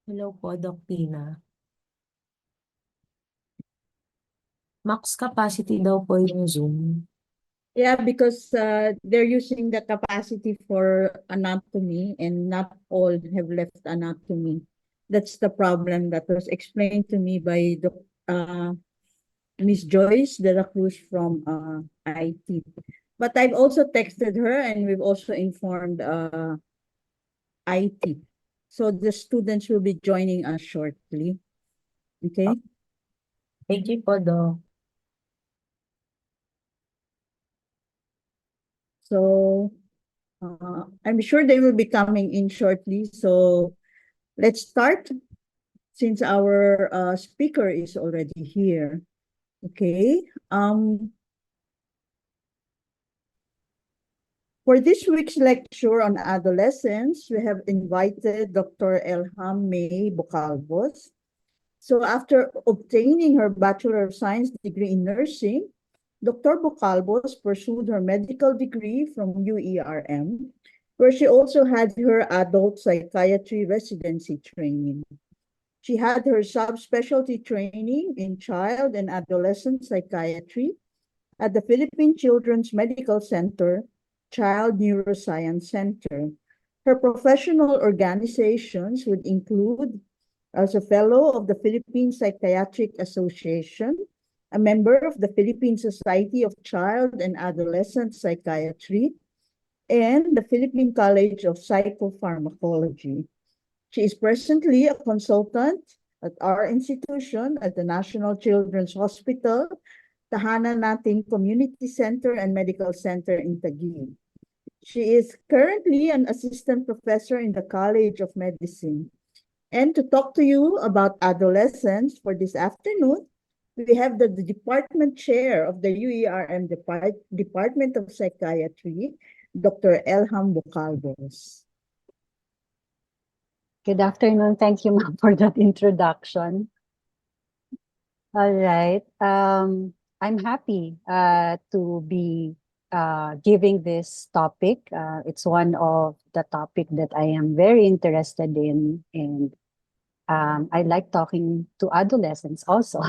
Hello po, Doc Tina. Max capacity daw po yung Zoom. Yeah, because they're using the capacity for anatomy and not all have left anatomy. That's the problem that was explained to me by Miss Joyce de la Cruz from IT. But I've also texted her and we've also informed IT. So the students will be joining us shortly. Okay. Thank you po, Doc. So I'm sure they will be coming in shortly. So let's start since our speaker is already here. Okay. For this week's lecture on adolescence, we have invited Dr. Elham May Bocalbos. So after obtaining her Bachelor of Science degree in nursing, Dr. Bocalbos pursued her medical degree from UERM, where she also had her adult psychiatry residency training. She had her subspecialty training in child and adolescent psychiatry at the Philippine Children's Medical Center, Child Neuroscience Center. Her professional organizations would include as a fellow of the Philippine Psychiatric Association, a member of the Philippine Society of Child and Adolescent Psychiatry, and the Philippine College of Psychopharmacology. She is presently a consultant at our institution at the National Children's Hospital, Tahanan Nating Community Center and Medical Center in Taguig. She is currently an assistant professor in the College of Medicine. And to talk to you about adolescence for this afternoon, we have the department chair of the UERM Department of Psychiatry, Dr. Elham Bocalbos. Good afternoon. Thank you, ma'am, for that introduction. All right. I'm happy to be giving this topic. It's one of the topic that I am very interested in, and I like talking to adolescents also.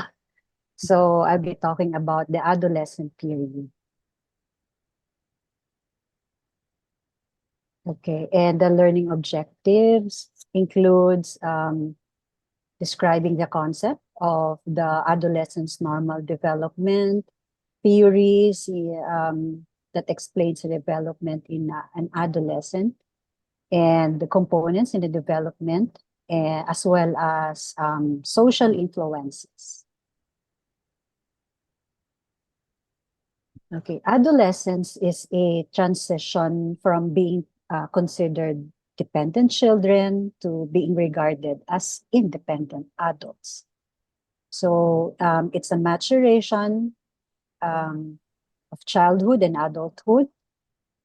So I'll be talking about the adolescent period. Okay, and the learning objectives includes describing the concept of the adolescent's normal development, theories that explains the development in an adolescent, and the components in the development, as well as social influences. Okay, adolescence is a transition from being considered dependent children to being regarded as independent adults. So it's a maturation of childhood and adulthood,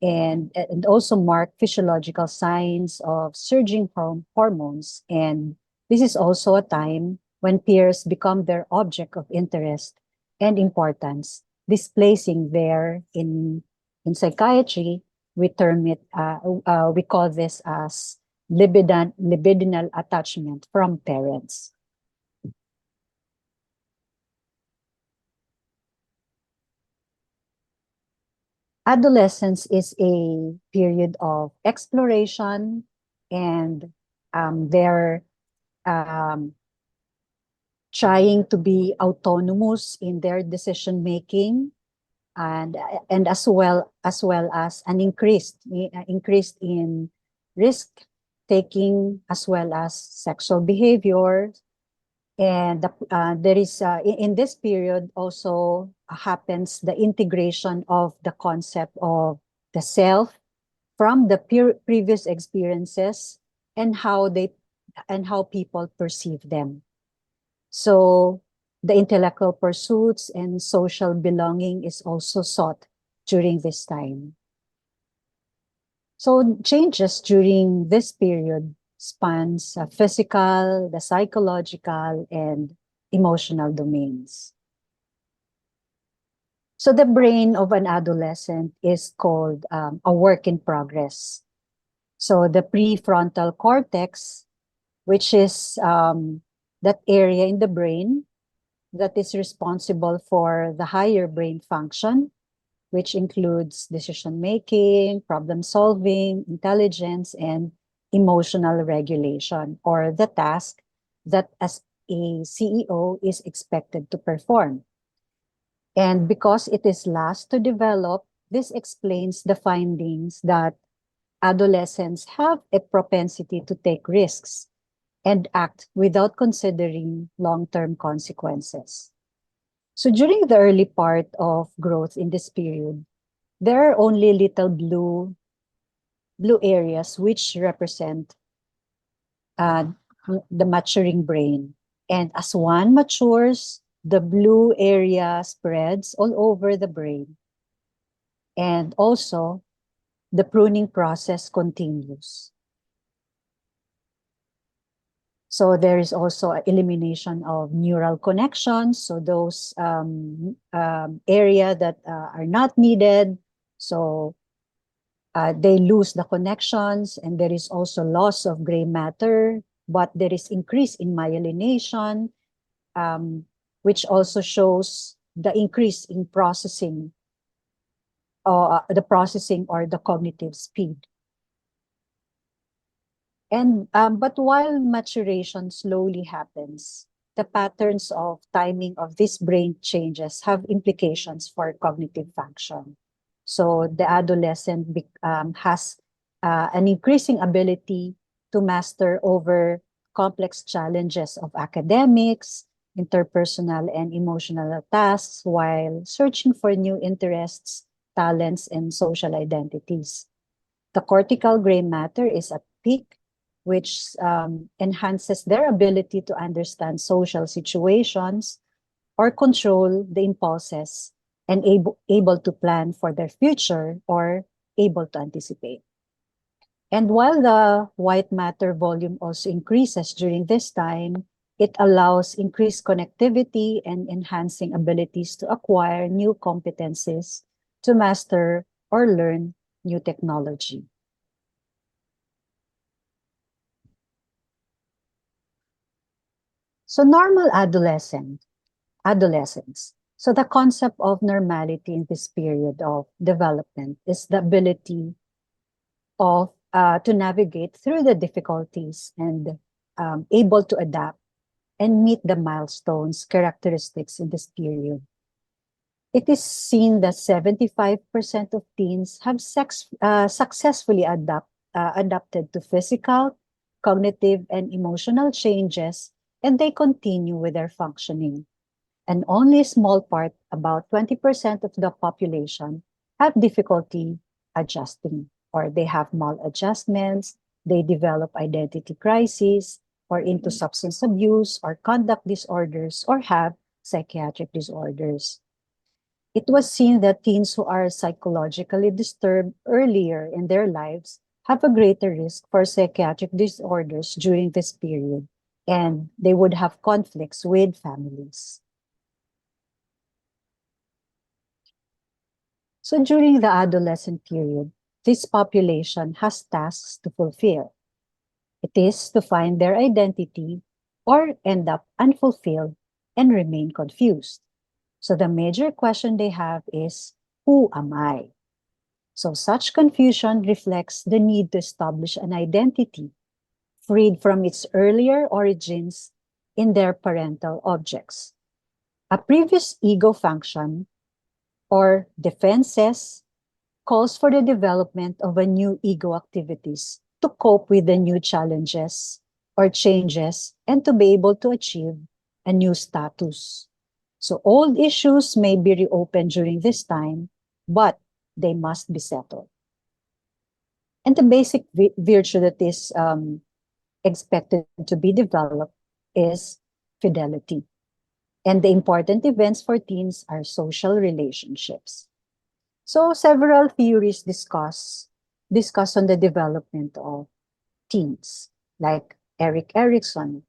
and also mark physiological signs of surging hormones. And this is also a time when peers become their object of interest and importance, displacing their in psychiatry, we term it, we call this as libidinal attachment from parents. Adolescence is a period of exploration, and they're um, trying to be autonomous in their decision making, and as an increased in risk taking, as well as sexual behavior. And there is in this period also happens the integration of the concept of the self from the previous experiences, and how people perceive them. So the intellectual pursuits and social belonging is also sought during this time. So changes during this period spans physical, the psychological, and emotional domains. So the brain of an adolescent is called a work in progress. So the prefrontal cortex which is that area in the brain that is responsible for the higher brain function, which includes decision making, problem solving, intelligence, and emotional regulation, or the task that as a CEO is expected to perform. And because it is last to develop, this explains the findings that adolescents have a propensity to take risks and act without considering long-term consequences. So during the early part of growth in this period, there are only little blue areas which represent uh, the maturing brain. And as one matures, the blue area spreads all over the brain. And also, the pruning process continues. So there is also elimination of neural connections. So those area that are not needed. So they lose the connections, and there is also loss of gray matter, but there is increase in myelination, which also shows the increase in processing, the processing or the cognitive speed. And but while maturation slowly happens, the patterns of timing of these brain changes have implications for cognitive function. So the adolescent has an increasing ability to master over complex challenges of academics, interpersonal and emotional tasks, while searching for new interests, talents, and social identities. The cortical gray matter is at peak, which enhances their ability to understand social situations or control the impulses and able to plan for their future or able to anticipate. And while the white matter volume also increases during this time, it allows increased connectivity and enhancing abilities to acquire new competencies, to master or learn new technology. So normal adolescence. So the concept of normality in this period of development is the ability of to navigate through the difficulties and able to adapt and meet the milestones characteristics in this period. It is seen that 75% of teens have successfully adapted to physical, cognitive, and emotional changes, and they continue with their functioning. And only a small part, about 20% of the population, have difficulty adjusting, or they have maladjustments, they develop identity crises, or into substance abuse, or conduct disorders, or have psychiatric disorders. It was seen that teens who are psychologically disturbed earlier in their lives have a greater risk for psychiatric disorders during this period, and they would have conflicts with families. So during the adolescent period, this population has tasks to fulfill. It is to find their identity or end up unfulfilled and remain confused. So the major question they have is, who am I? So such confusion reflects the need to establish an identity freed from its earlier origins in their parental objects. A previous ego function or defenses calls for the development of a new ego activities to cope with the new challenges or changes and to be able to achieve a new status. So old issues may be reopened during this time, but they must be settled. And the basic virtue that is expected to be developed is fidelity. And the important events for teens are social relationships. So several theories discuss on the development of teens, like Erik Erikson,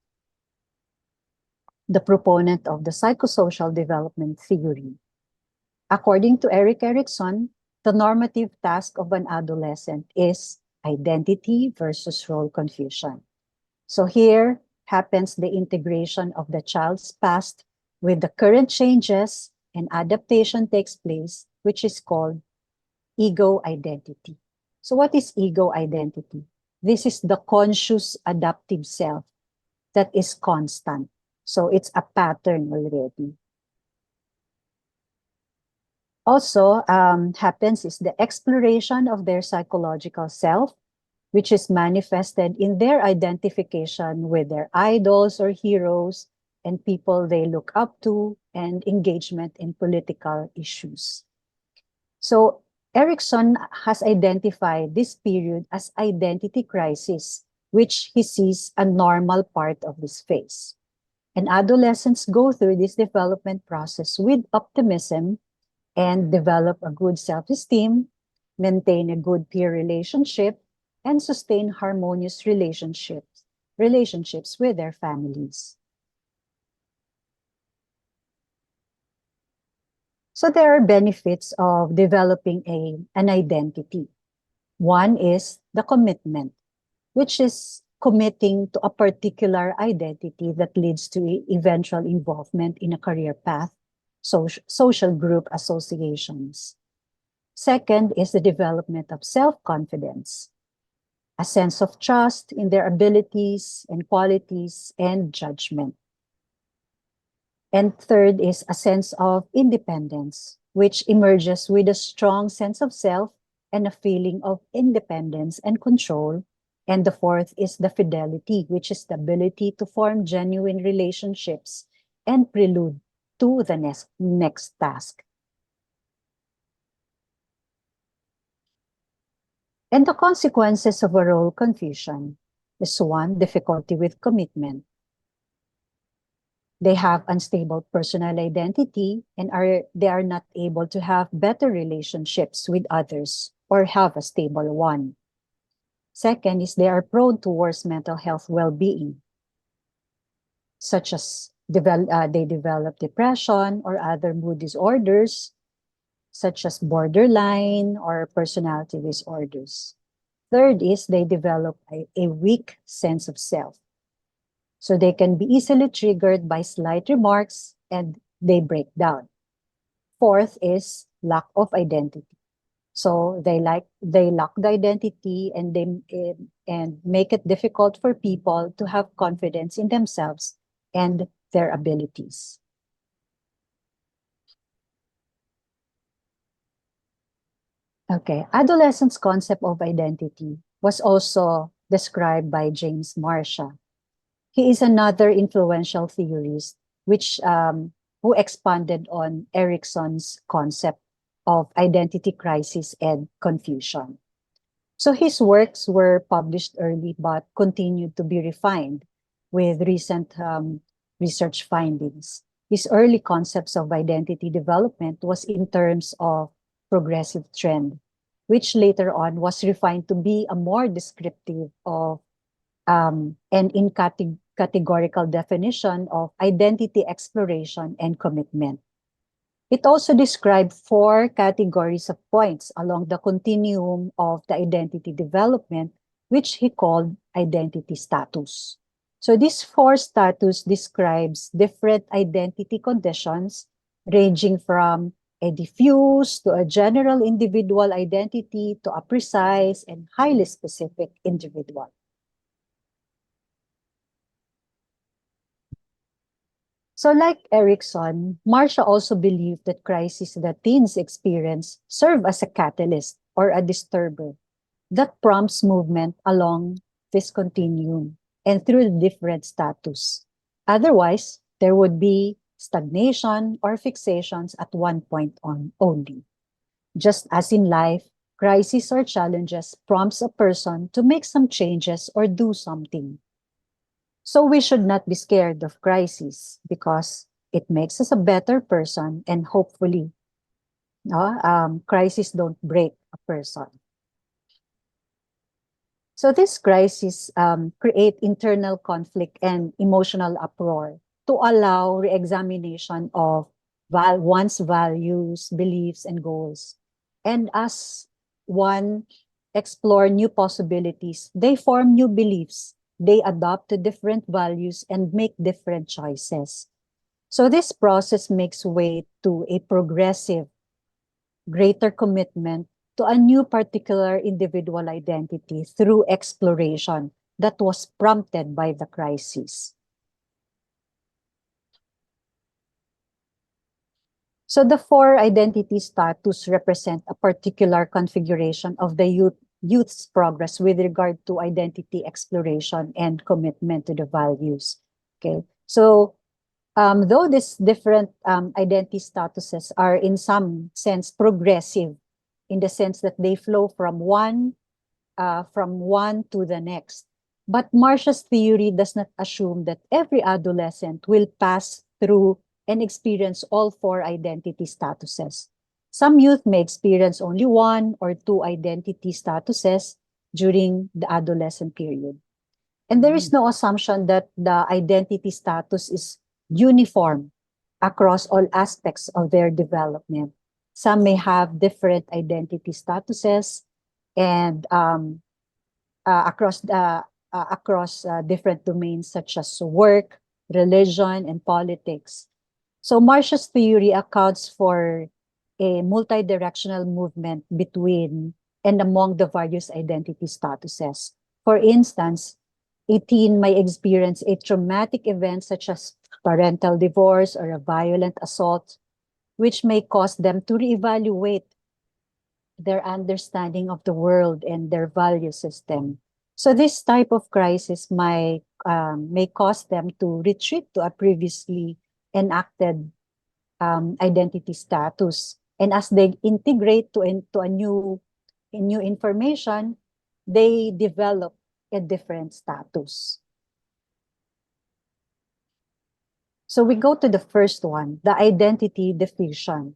the proponent of the psychosocial development theory. According to Erik Erikson, the normative task of an adolescent is identity versus role confusion. So here happens the integration of the child's past with the current changes, and adaptation takes place, which is called ego identity. So what is ego identity? This is the conscious adaptive self that is constant. So it's a pattern already. Also happens is the exploration of their psychological self, which is manifested in their identification with their idols or heroes and people they look up to, and engagement in political issues. So Erickson has identified this period as identity crisis, which he sees a normal part of this phase. And adolescents go through this development process with optimism and develop a good self-esteem, maintain a good peer relationship, and sustain harmonious relationships with their families. So there are benefits of developing an identity. One is the commitment, which is committing to a particular identity that leads to eventual involvement in a career path, social group associations. Second is the development of self-confidence, a sense of trust in their abilities and qualities and judgment. And third is a sense of independence, which emerges with a strong sense of self and a feeling of independence and control. And the fourth is the fidelity, which is the ability to form genuine relationships and prelude to the next task. And the consequences of a role confusion is one, difficulty with commitment. They have unstable personal identity and they are not able to have better relationships with others or have a stable one. Second is they are prone towards mental health well-being, such as they develop depression or other mood disorders, such as borderline or personality disorders. Third is they develop a weak sense of self. So they can be easily triggered by slight remarks and they break down. Fourth is lack of identity. So they lack the identity and make it difficult for people to have confidence in themselves and their abilities. Okay, adolescents' concept of identity was also described by James Marshall. He is another influential theorist who expanded on Erickson's concept of identity crisis and confusion. So his works were published early but continued to be refined with recent research findings. His early concepts of identity development was in terms of progressive trend, which later on was refined to be a more descriptive of and in categorical definition of identity exploration and commitment. It also described 4 categories of points along the continuum of the identity development, which he called identity status. So these 4 status describes different identity conditions ranging from a diffuse to a general individual identity to a precise and highly specific individual. So like Erickson, Marcia also believed that crises that teens experience serve as a catalyst or a disturber that prompts movement along this continuum and through the different status. Otherwise, there would be stagnation or fixations at one point on only. Just as in life, crises or challenges prompts a person to make some changes or do something. So we should not be scared of crisis because it makes us a better person, and hopefully, crises don't break a person. So this crisis create internal conflict and emotional uproar to allow re-examination of one's values, beliefs, and goals. And as one explore new possibilities, they form new beliefs they adopt to different values and make different choices. So this process makes way to a progressive, greater commitment to a new particular individual identity through exploration that was prompted by the crisis. So the four identity status represent a particular configuration of the youth's progress with regard to identity exploration and commitment to the values. Okay, so though these different identity statuses are in some sense progressive, in the sense that they flow from one to the next. But Marcia's theory does not assume that every adolescent will pass through and experience all four identity statuses. Some youth may experience only one or two identity statuses during the adolescent period. And there is no assumption that the identity status is uniform across all aspects of their development. Some may have different identity statuses and across different domains such as work, religion, and politics. So Marcia's theory accounts for a multidirectional movement between and among the various identity statuses. For instance, a teen may experience a traumatic event such as parental divorce or a violent assault, which may cause them to reevaluate their understanding of the world and their value system. So this type of crisis may cause them to retreat to a previously enacted identity status. And as they integrate into a new information, they develop a different status. So we go to the first one, the identity diffusion.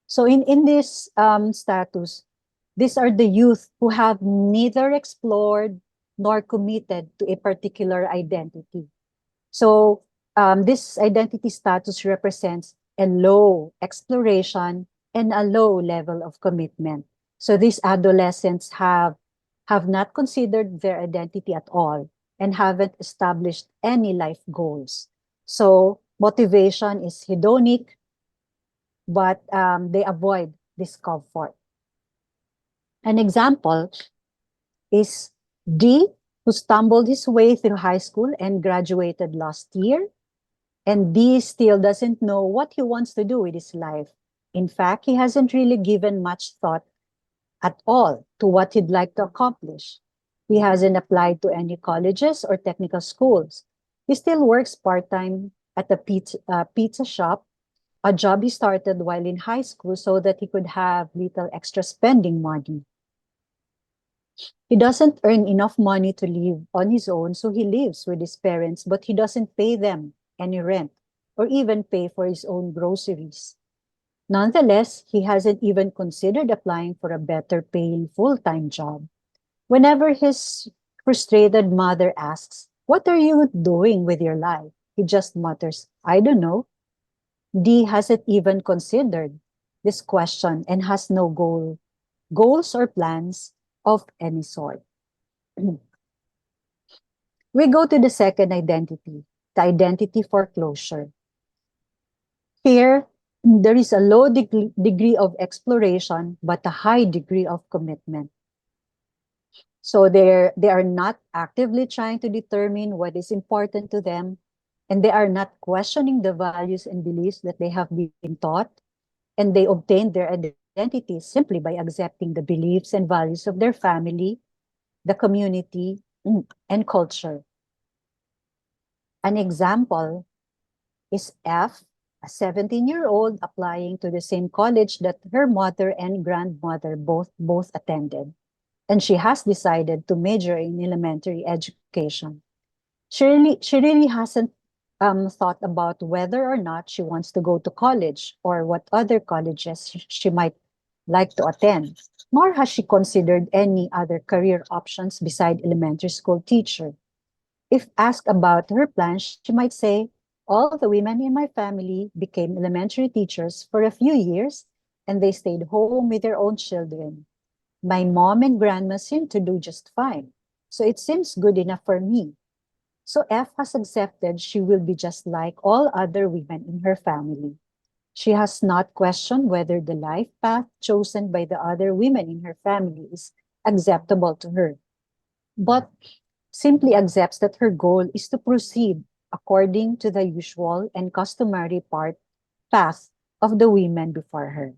So in this status, these are the youth who have neither explored nor committed to a particular identity. So this identity status represents a low exploration and a low level of commitment. So these adolescents have not considered their identity at all and haven't established any life goals. So motivation is hedonic, but they avoid discomfort. An example is D, who stumbled his way through high school and graduated last year. And D still doesn't know what he wants to do with his life. In fact, he hasn't really given much thought at all to what he'd like to accomplish. He hasn't applied to any colleges or technical schools. He still works part-time at a pizza shop, a job he started while in high school so that he could have little extra spending money. He doesn't earn enough money to live on his own, so he lives with his parents, but he doesn't pay them any rent or even pay for his own groceries. Nonetheless, he hasn't even considered applying for a better paying full-time job. Whenever his frustrated mother asks, "What are you doing with your life?" he just mutters, "I don't know." D hasn't even considered this question and has no goals or plans of any sort. We go to the second identity, the identity foreclosure. Here, there is a low degree of exploration, but a high degree of commitment. So they are not actively trying to determine what is important to them, and they are not questioning the values and beliefs that they have been taught, and they obtain their identity simply by accepting the beliefs and values of their family, the community, and culture. An example is F, a 17-year-old applying to the same college that her mother and grandmother both attended. And she has decided to major in elementary education. She really hasn't thought about whether or not she wants to go to college or what other colleges she might like to attend, nor has she considered any other career options beside elementary school teacher. If asked about her plans, she might say, "All the women in my family became elementary teachers for a few years, and they stayed home with their own children. My mom and grandma seem to do just fine, so it seems good enough for me. So F has accepted she will be just like all other women in her family. She has not questioned whether the life path chosen by the other women in her family is acceptable to her, but simply accepts that her goal is to proceed according to the usual and customary path of the women before her.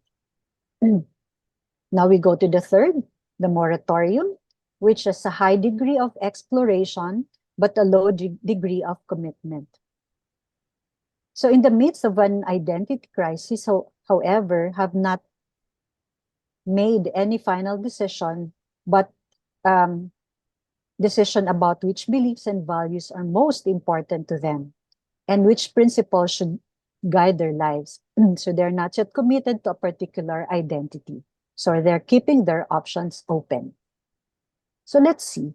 Now we go to the third, the moratorium, which has a high degree of exploration, but a low degree of commitment. So in the midst of an identity crisis, however, have not made any final decision, but decision about which beliefs and values are most important to them and which principles should guide their lives. So they're not yet committed to a particular identity. So they're keeping their options open. So let's see.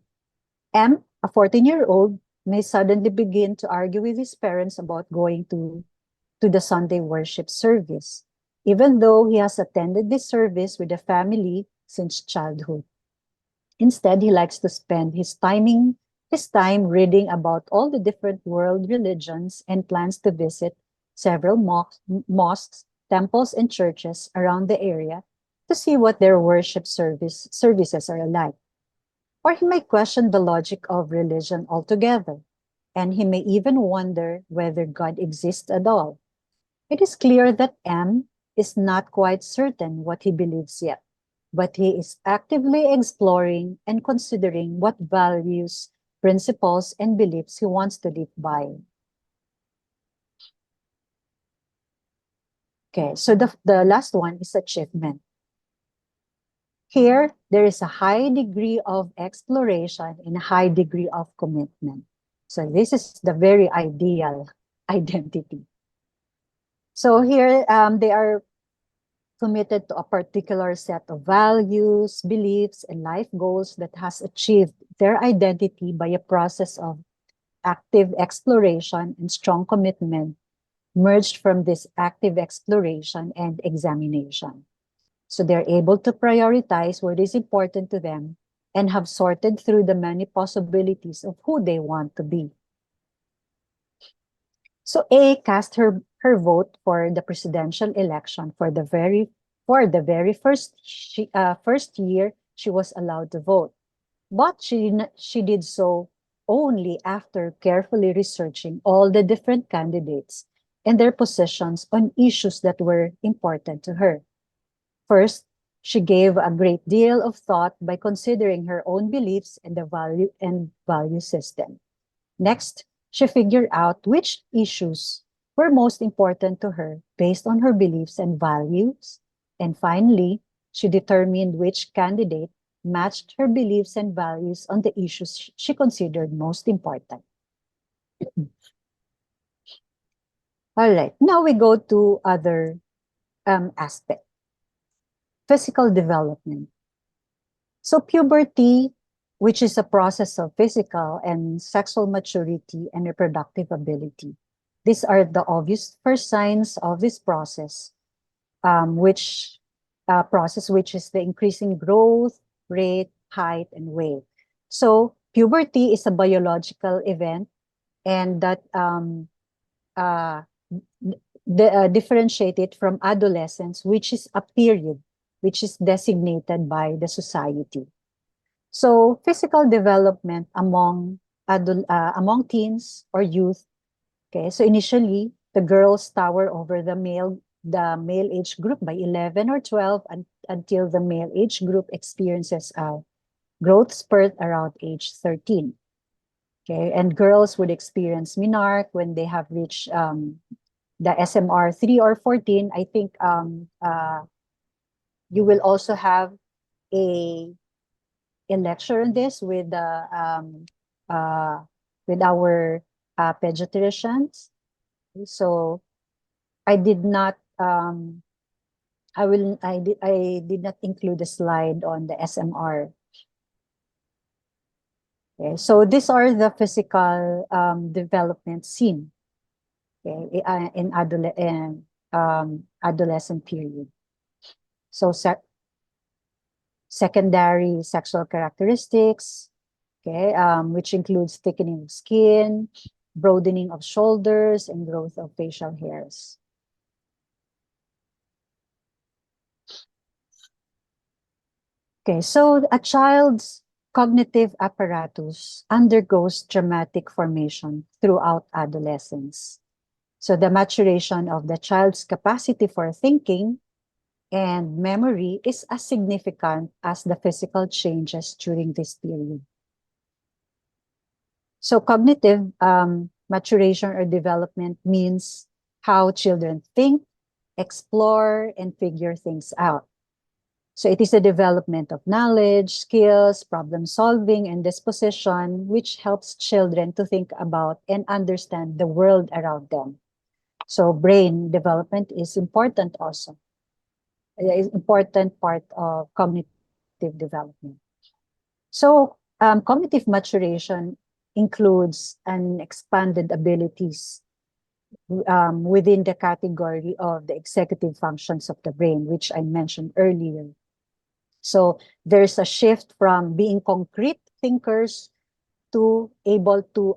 M, a 14-year-old, may suddenly begin to argue with his parents about going to the Sunday worship service, even though he has attended this service with the family since childhood. Instead, he likes to spend his time reading about all the different world religions and plans to visit several mosques, temples, and churches around the area to see what their worship services are like. Or he may question the logic of religion altogether, and he may even wonder whether God exists at all. It is clear that M is not quite certain what he believes yet, but he is actively exploring and considering what values, principles, and beliefs he wants to live by. Okay, so the last one is achievement. Here, there is a high degree of exploration and a high degree of commitment. So this is the very ideal identity. So here, they are committed to a particular set of values, beliefs, and life goals that has achieved their identity by a process of active exploration and strong commitment merged from this active exploration and examination. So they're able to prioritize what is important to them and have sorted through the many possibilities of who they want to be. So A cast her vote for the presidential election for the very first year she was allowed to vote. But she did so only after carefully researching all the different candidates and their positions on issues that were important to her. First, she gave a great deal of thought by considering her own beliefs and the value system. Next, she figured out which issues were most important to her based on her beliefs and values. And finally, she determined which candidate matched her beliefs and values on the issues she considered most important. All right, now we go to other aspects. Physical development. So puberty, which is a process of physical and sexual maturity and reproductive ability. These are the obvious first signs of this process, which is the increasing growth, rate, height, and weight. So puberty is a biological event, and that differentiate it from adolescence, which is a period which is designated by the society. So physical development among teens or youth. Okay, so initially the girls tower over the male age group by 11 or 12 until the male age group experiences a growth spurt around age 13. Okay, and girls would experience menarche when they have reached the SMR 3 or 14. I think you will also have a lecture on this with our pediatricians. So I did not I did not include a slide on the SMR. Okay, so these are the physical development seen, okay, in adolescent period. So secondary sexual characteristics, okay, which includes thickening of skin, broadening of shoulders, and growth of facial hairs. Okay, so a child's cognitive apparatus undergoes dramatic formation throughout adolescence. So the maturation of the child's capacity for thinking and memory is as significant as the physical changes during this period. So cognitive maturation or development means how children think, explore, and figure things out. So it is the development of knowledge, skills, problem solving, and disposition, which helps children to think about and understand the world around them. So brain development is important also. It is important part of cognitive development. So cognitive maturation includes an expanded abilities within the category of the executive functions of the brain, which I mentioned earlier. So there's a shift from being concrete thinkers to able to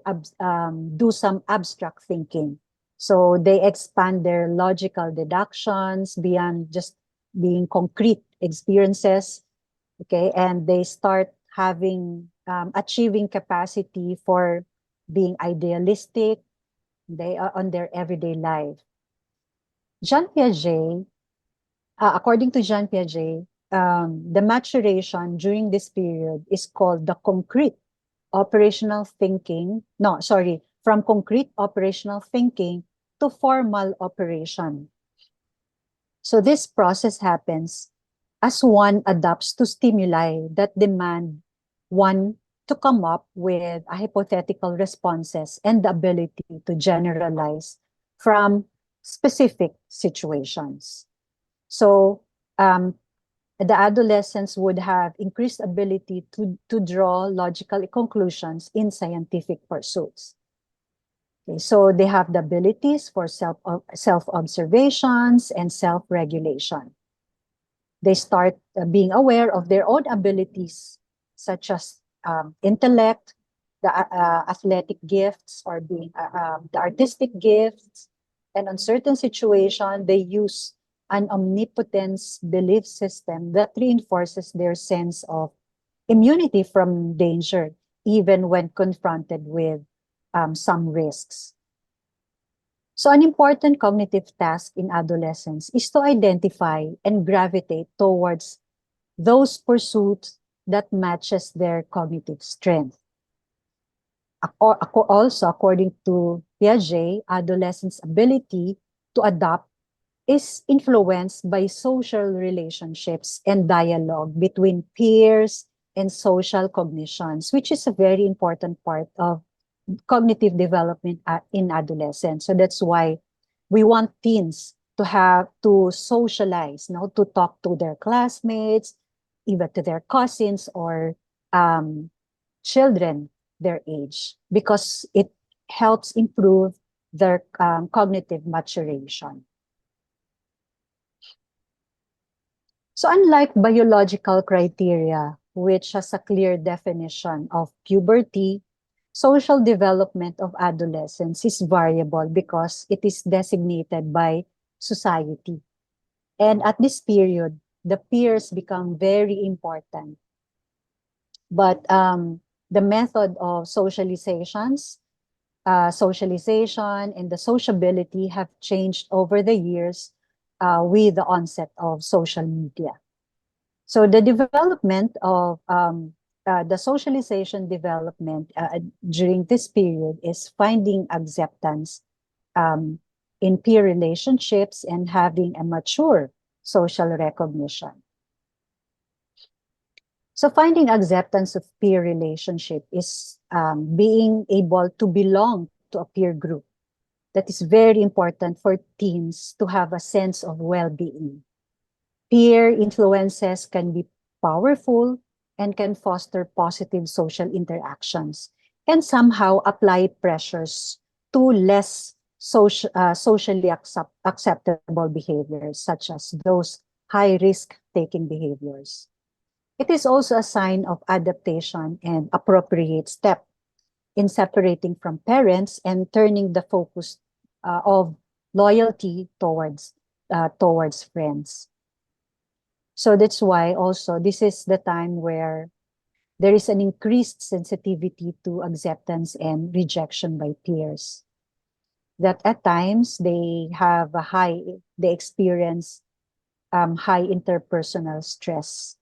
do some abstract thinking. So they expand their logical deductions beyond just being concrete experiences, okay? And they start having, achieving capacity for being idealistic, they are on their everyday life. Jean Piaget, according to Jean Piaget, the maturation during this period is called the concrete operational thinking. No, sorry, from concrete operational thinking to formal operation. So this process happens as one adapts to stimuli that demand one to come up with a hypothetical responses and the ability to generalize from specific situations. So the adolescents would have increased ability to draw logical conclusions in scientific pursuits. Okay, so they have the abilities for self-observations and self-regulation. They start being aware of their own abilities, such as intellect, the athletic gifts, or being the artistic gifts. And on certain situations, they use an omnipotence belief system that reinforces their sense of immunity from danger, even when confronted with some risks. So an important cognitive task in adolescence is to identify and gravitate towards those pursuits that matches their cognitive strength. Also, according to Piaget, adolescents' ability to adapt is influenced by social relationships and dialogue between peers and social cognitions, which is a very important part of cognitive development in adolescence. So that's why we want teens to have to socialize, to talk to their classmates, even to their cousins or children their age, because it helps improve their cognitive maturation. So unlike biological criteria, which has a clear definition of puberty, social development of adolescence is variable because it is designated by society. And at this period, the peers become very important. But the method of socialization and the sociability have changed over the years with the onset of social media. So the development of the socialization development during this period is finding acceptance in peer relationships and having a mature social recognition. So finding acceptance of peer relationship is being able to belong to a peer group. That is very important for teens to have a sense of well-being. Peer influences can be powerful and can foster positive social interactions and somehow apply pressures to less socially acceptable behaviors, such as those high-risk taking behaviors. It is also a sign of adaptation and appropriate step in separating from parents and turning the focus of loyalty towards friends. So that's why also this is the time where there is an increased sensitivity to acceptance and rejection by peers. That at times they experience high interpersonal stress.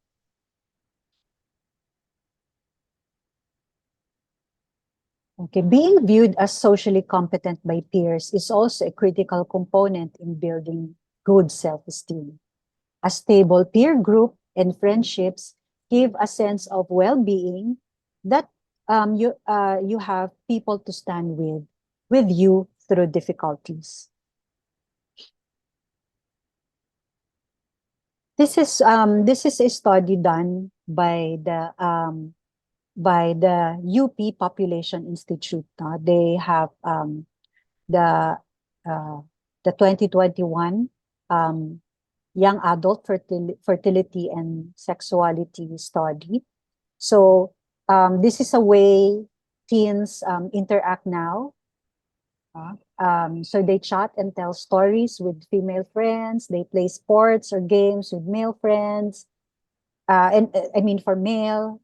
Okay, being viewed as socially competent by peers is also a critical component in building good self-esteem. A stable peer group and friendships give a sense of well-being that you have people to stand with you through difficulties. This is a study done by the UP Population Institute. They have the uh, the 2021 young adult fertility and sexuality study. So this is a way teens interact now. So they chat and tell stories with female friends. They play sports or games with male friends. And I mean for male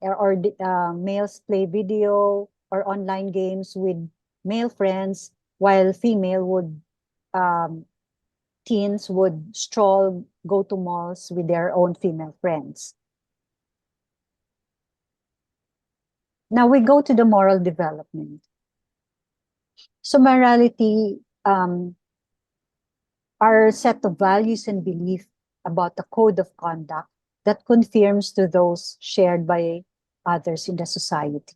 males play video or online games with male friends, while female would um, teens would stroll, go to malls with their own female friends. Now we go to the moral development. So morality are a set of values and beliefs about a code of conduct that confirms to those shared by others in the society.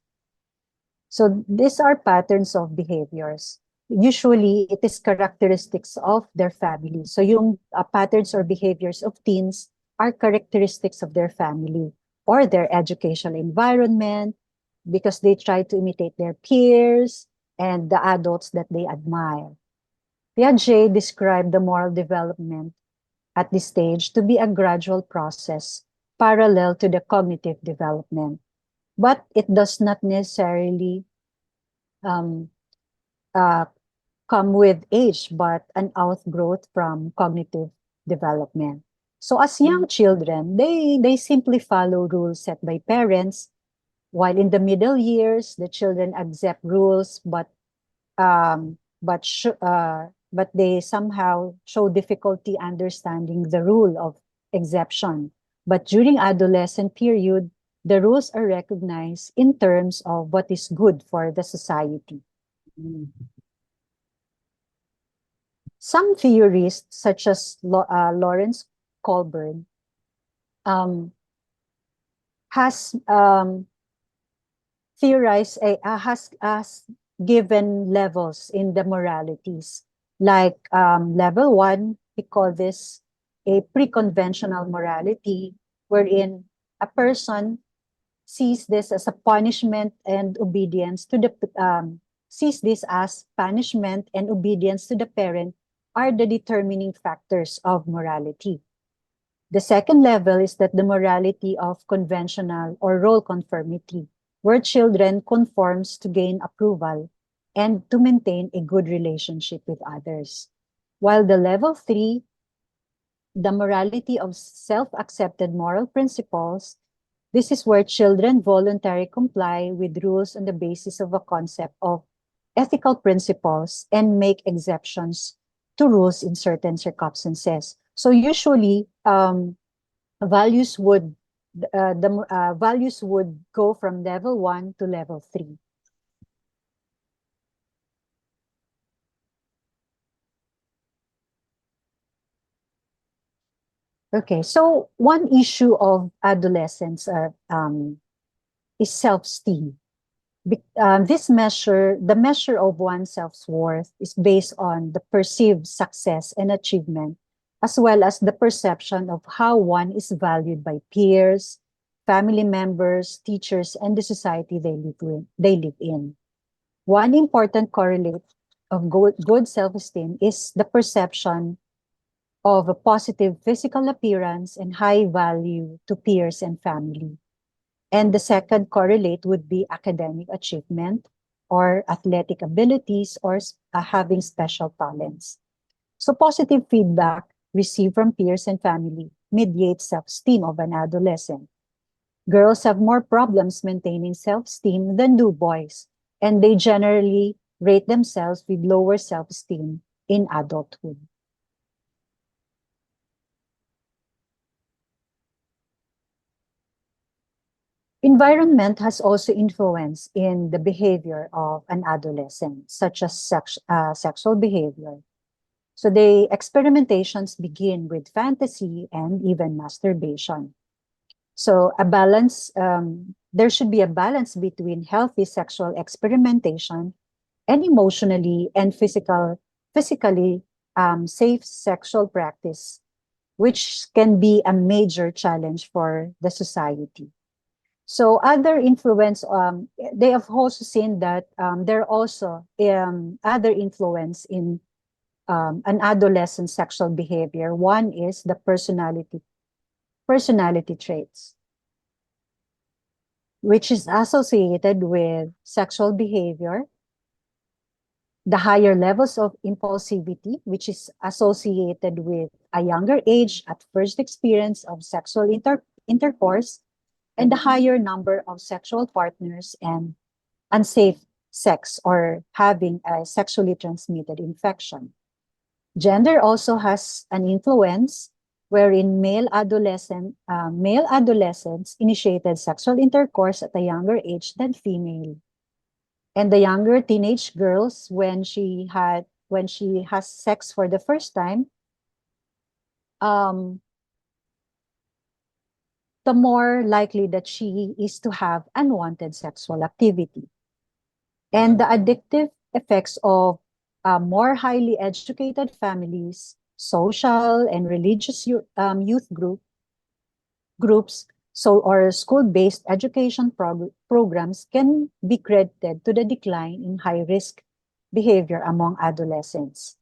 So these are patterns of behaviors. Usually, it is characteristics of their family. So yung patterns or behaviors of teens are characteristics of their family or their educational environment because they try to imitate their peers and the adults that they admire. Piaget described the moral development at this stage to be a gradual process parallel to the cognitive development, but it does not necessarily um, uh, come with age, but an outgrowth from cognitive development. So as young children, they simply follow rules set by parents, while in the middle years, the children accept rules, um, but they somehow show difficulty understanding the rule of exception. But during adolescent period, the rules are recognized in terms of what is good for the society. Some theorists, such as Lawrence Kohlberg, um, has theorized has given levels in the moralities. Like level 1, we call this a pre-conventional morality, wherein a person sees this as a punishment and obedience to the sees this as punishment and obedience to the parent are the determining factors of morality. The second level is that the morality of conventional or role conformity, where children conforms to gain approval and to maintain a good relationship with others. While the level 3, the morality of self-accepted moral principles, this is where children voluntarily comply with rules on the basis of a concept of ethical principles and make exceptions to rules in certain circumstances. So usually, values would the values would go from level 1 to level 3. Okay, so one issue of adolescence is self-esteem. This measure, the measure of one's self-worth, is based on the perceived success and achievement, as well as the perception of how one is valued by peers, family members, teachers, and the society they live in. One important correlate of good self-esteem is the perception of a positive physical appearance and high value to peers and family. And the second correlate would be academic achievement or athletic abilities or having special talents. So positive feedback received from peers and family mediates self-esteem of an adolescent. Girls have more problems maintaining self-esteem than do boys, and they generally rate themselves with lower self-esteem in adulthood. Environment has also influence in the behavior of an adolescent, such as sexual behavior. So the experimentations begin with fantasy and even masturbation. So there should be a balance between healthy sexual experimentation and emotionally and physically safe sexual practice, which can be a major challenge for the society. So other influence, they have also seen that there are also other influence in an adolescent sexual behavior. One is the personality traits, which is associated with sexual behavior, the higher levels of impulsivity, which is associated with a younger age at first experience of sexual intercourse, and the higher number of sexual partners and unsafe sex or having a sexually transmitted infection. Gender also has an influence wherein male adolescents initiated sexual intercourse at a younger age than female. And the younger teenage girls, when she has sex for the first time, um, the more likely that she is to have unwanted sexual activity. And the addictive effects of more highly educated families, social and religious youth groups, or school-based education programs can be credited to the decline in high-risk behavior among adolescents.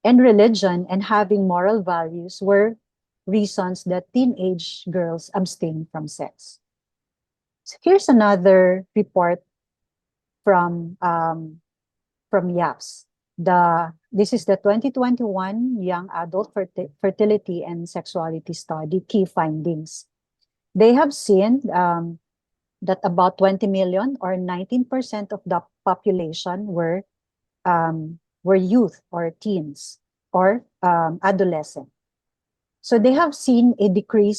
And religion and having moral values were reasons that teenage girls abstain from sex. So here's another report from YAPS. This is the 2021 Young Adult Fertility and Sexuality Study key findings. They have seen that about 20 million or 19% of the population were youth or teens or adolescent. So they have seen a decline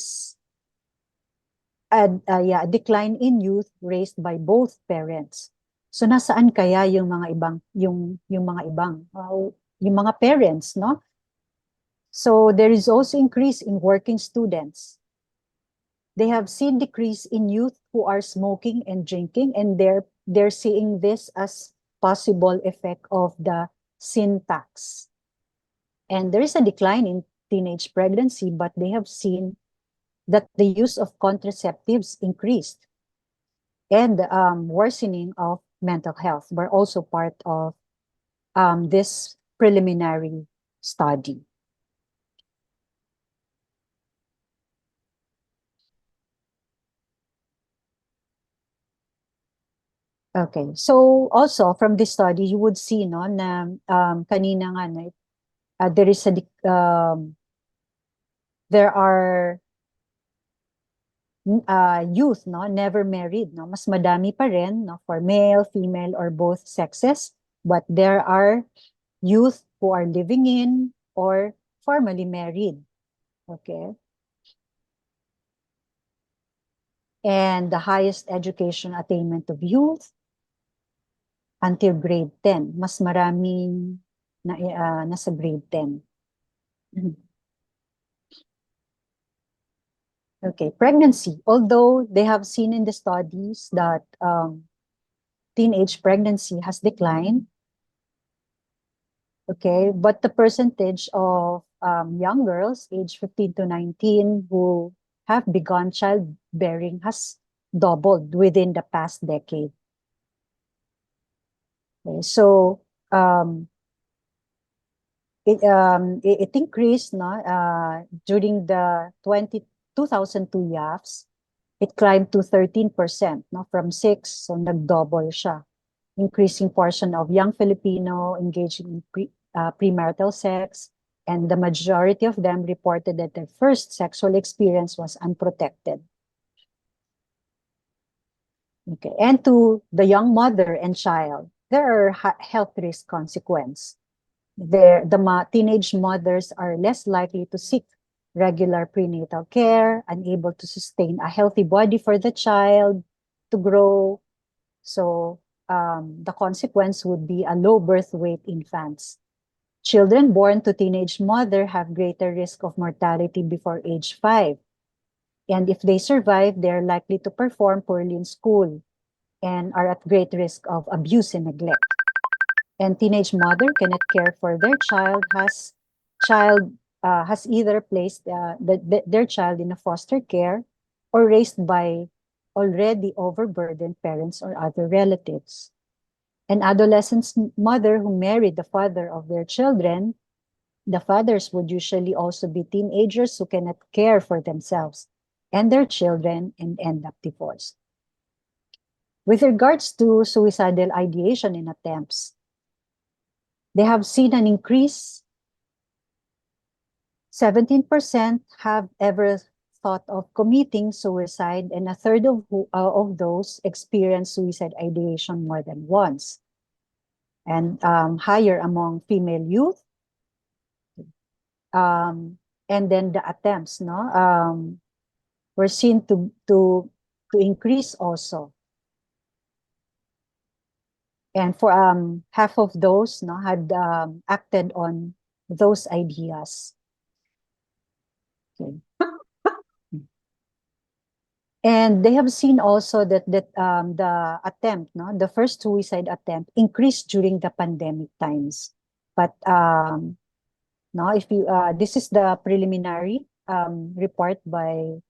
in youth raised by both parents. So nasaan kaya yung mga parents, no? So there is also increase in working students. They have seen decrease in youth who are smoking and drinking, and they're seeing this as possible effect of the sin tax. And there is a decline in teenage pregnancy, but they have seen that the use of contraceptives increased, and worsening of mental health were also part of this preliminary study. Okay, so also from this study, you would see no na kanina nga na, there are youth no never married, no mas madami pa rin no for male, female or both sexes, but there are youth who are living in or formally married. Okay. And the highest education attainment of youth until grade 10. Mas maraming nasa grade 10. Okay, pregnancy. Although they have seen in the studies that teenage pregnancy has declined, okay, but the percentage of young girls aged 15 to 19 who have begun childbearing has doubled within the past decade. Okay, so it increased no, during the 2002 YAFs. it climbed to 13%, no, from 6, so nag-double siya. Increasing portion of young Filipino engaging in premarital sex, and the majority of them reported that their first sexual experience was unprotected. Okay, and to the young mother and child, there are health risk consequences. The teenage mothers are less likely to seek regular prenatal care, unable to sustain a healthy body for the child to grow. So the consequence would be a low birth weight infants. Children born to teenage mother have greater risk of mortality before age 5. And if they survive, they're likely to perform poorly in school and are at great risk of abuse and neglect. And teenage mother cannot care for their has either placed their child in a foster care or raised by already overburdened parents or other relatives. An adolescent's mother who married the father of their children, the fathers would usually also be teenagers who cannot care for themselves and their children and end up divorced. With regards to suicidal ideation and attempts, they have seen an increase. 17% have ever thought of committing suicide, and a third of those experience suicide ideation more than once. And higher among female youth. And then the attempts, were seen to increase also. And for half of those had acted on those ideas. Okay. And they have seen also that the attempt, the first suicide attempt increased during the pandemic times. But if you this is the preliminary report by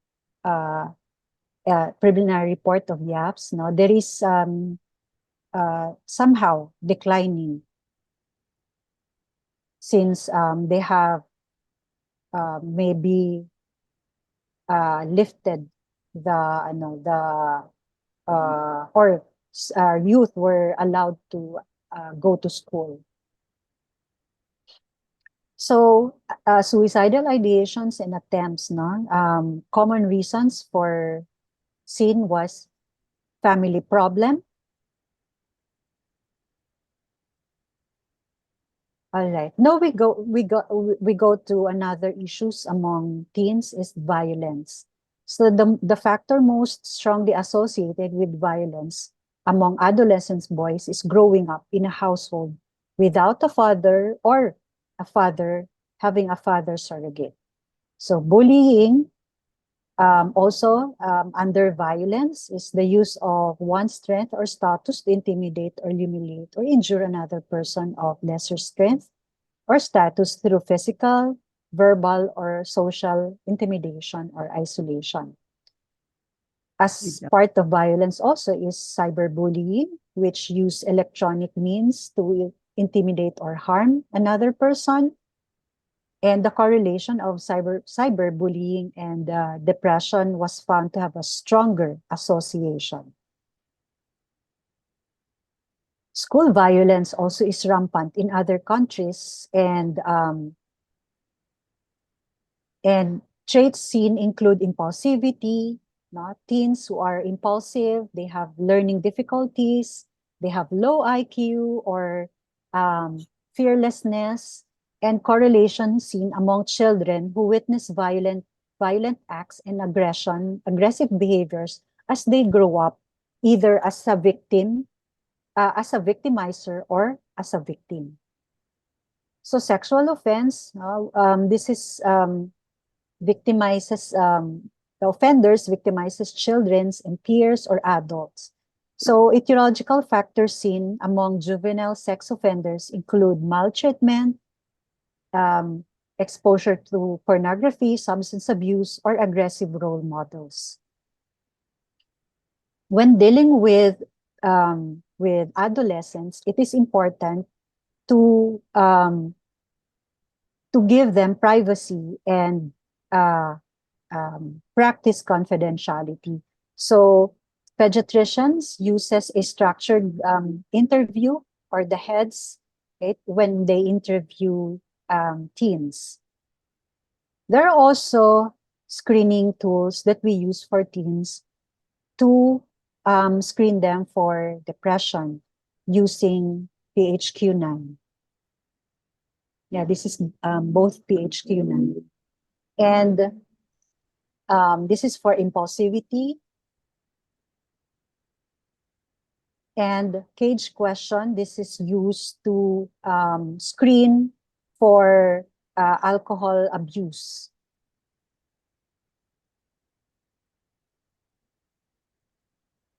preliminary report of YAPS. There is somehow declining since they have maybe lifted youth were allowed to go to school. So suicidal ideations and attempts, common reasons for sin was family problem. All right. Now we go to another issues among teens is violence. So the factor most strongly associated with violence among adolescents boys is growing up in a household without a father or a father having a father surrogate. So bullying, also under violence is the use of one's strength or status to intimidate or humiliate or injure another person of lesser strength or status through physical, verbal, or social intimidation or isolation. As part of violence also is cyberbullying, which use electronic means to intimidate or harm another person. And the correlation of cyberbullying and depression was found to have a stronger association. School violence also is rampant in other countries, and traits seen include impulsivity. Teens who are impulsive, they have learning difficulties, they have low IQ or fearlessness, and correlation seen among children who witness violent acts and aggressive behaviors as they grow up, either as a victim, as a victimizer, or as a victim. So sexual offense, this is victimizes, the offenders victimizes children and peers or adults. So etiological factors seen among juvenile sex offenders include maltreatment, exposure to pornography, substance abuse, or aggressive role models. When dealing with adolescents, it is important to give them privacy and practice confidentiality. So pediatricians uses a structured interview or the heads, right, when they interview teens. There are also screening tools that we use for teens to screen them for depression using PHQ-9. Yeah, this is both PHQ-9. And this is for impulsivity. And cage question, this is used to screen for alcohol abuse.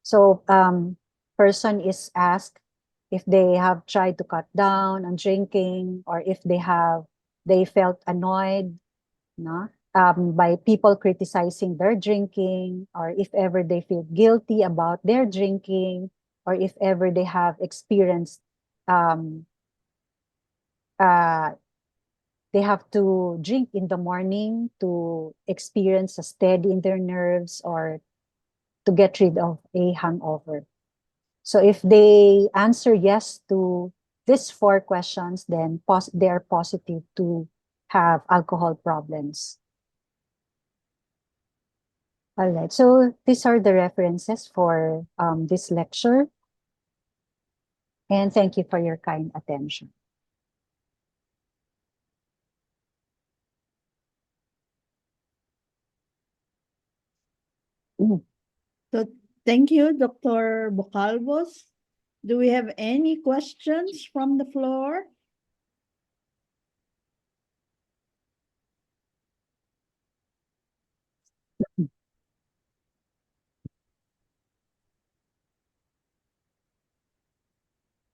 So person is asked if they have tried to cut down on drinking or if they felt annoyed, no? By people criticizing their drinking, or if ever they feel guilty about their drinking, or if ever they have experienced they have to drink in the morning to experience a steady in their nerves or to get rid of a hangover. So if they answer yes to these 4 questions, then they are positive to have alcohol problems. All right, so these are the references for this lecture. And thank you for your kind attention. So thank you, Dr. Bocalbos. Do we have any questions from the floor?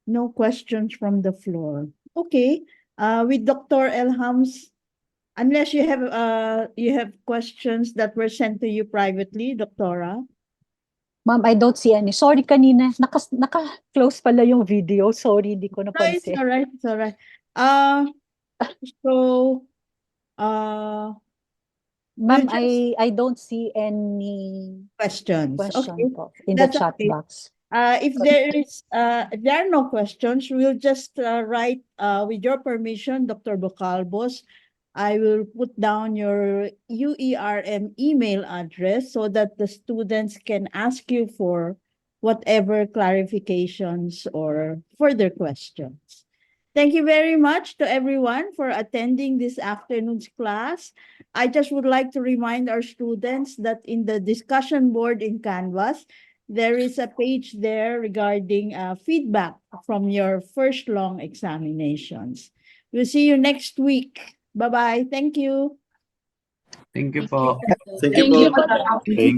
No questions from the floor. Okay. With Dr. Elham's, unless you have questions that were sent to you privately, Doctora. Ma'am, I don't see any. Sorry kanina, naka-close pala yung video. Sorry, hindi ko No, it's napansin. all right. It's all right. So, Ma'am, we'll just I don't see any questions. question Okay. po in the That's chat okay. box. If there are no questions, we'll just write, with your permission, Dr. Bocalbos, I will put down your UERM email address so that the students can ask you for whatever clarifications or further questions. Thank you very much to everyone for attending this afternoon's class. I just would like to remind our students that in the discussion board in Canvas, there is a page there regarding feedback from your first long examinations. We'll see you next week. Bye-bye. Thank you. Thank you Thank you. po. Thank you po. Thank